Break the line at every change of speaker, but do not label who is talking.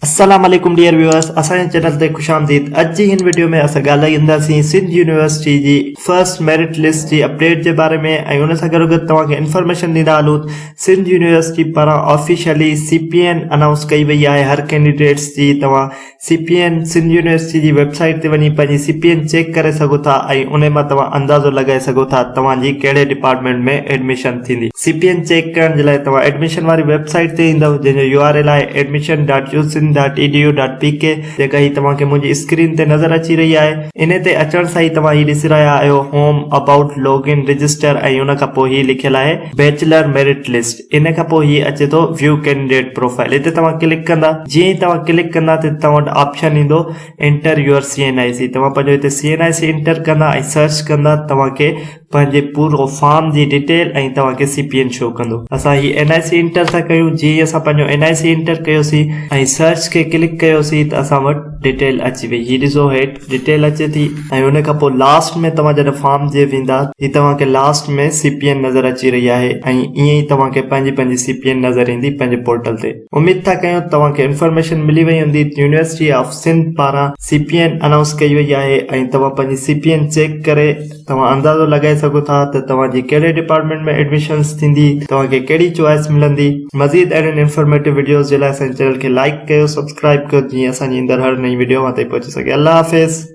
अस्सलाम वालेकुम dear viewers, असांजे चैनल ते खुश आमदीद। अॼु जी हिन वीडियो में असां ॻाल्हाईंदासीं सिंध यूनिवर्सिटी जी फर्स्ट मेरिट लिस्ट जी अपडेट जे बारे में ऐं उन सां गॾोगॾु तव्हांखे इंफॉर्मेशन ॾींदा हलूं। सिंध यूनिवर्सिटी पारां ऑफिशियली CPN अनाउंस कई वई आहे हर कैंडिडेट्स जी। तव्हां CPN सिंध यूनिवर्सिटी जी वेबसाइट ते वञी पंहिंजी CPN चेक करे सघो था ऐं उन मां तव्हां अंदाज़ो लॻाए सघो था तव्हांजी कहिड़े डिपार्टमेंट में एडमिशन थींदी। CPN चेक करण जे लाइ तव्हां एडमिशन वारी वेबसाइट ते ईंदव जंहिंजो URL आहे admission.usin.edu.pk जेका ही तव्हांखे मुंहिंजी स्क्रीन ते नज़र अची रही आहे। इन ते अचण सां ई तव्हां ही ॾिसी रहिया आहियो होम अबाउट लॉगिन रजिस्टर ऐं उन खां पोइ ही लिखियल आहे बैचलर मेरिट लिस्ट। इन खां पोइ ही अचे थो व्यू कैंडिडेट प्रोफाइल। हिते तव्हां क्लिक कंदा, जीअं ई तव्हां क्लिक कंदा त तव्हां वटि ऑप्शन ईंदो एंटर यूअर CNIC। तव्हां पंहिंजो हिते CNIC एंटर कंदा ऐं सर्च कंदा, तव्हांखे पंहिंजे पूरो फॉर्म जी डिटेल ऐं तव्हांखे CPN शो कंदो। असां ही NIC एंटर था कयूं। जीअं असां पंहिंजो NIC एंटर कयोसीं ऐं सर्च खे क्लिक कयोसीं त असां वटि डिटेल अची वई। ही ॾिसो हेठि डिटेल अचे थी ऐं उन खां पोइ लास्ट में तव्हां जॾहिं फॉर्म जे वेंदा ही तव्हांखे लास्ट में CPN नज़र अची रही आहे ऐं ईअं ई तव्हांखे पंहिंजी CPN नज़र ईंदी पंहिंजे पोर्टल ते। उमेद था कयूं तव्हांखे इंफॉर्मेशन मिली वई हूंदी। यूनिवर्सिटी ऑफ सिंध पारां CPN अनाउंस कई वई आहे ऐं तव्हां पंहिंजी CPN चेक करे तव्हां अंदाज़ो लॻाए सघो था त तव्हांजी कहिड़े डिपार्टमेंट में एडमिशन्स थींदी, तव्हांखे कहिड़ी चॉइस मिलंदी। मज़ीद अहिड़नि इंफॉर्मेटिव वीडियोस जे लाइ असांजे चैनल खे लाइक कयो, सब्सक्राइब कयो, जीअं असांजी ईंदड़ हर नई वीडियो वहां ताईं पहुची सघे। अल्लाह हाफ़िज़।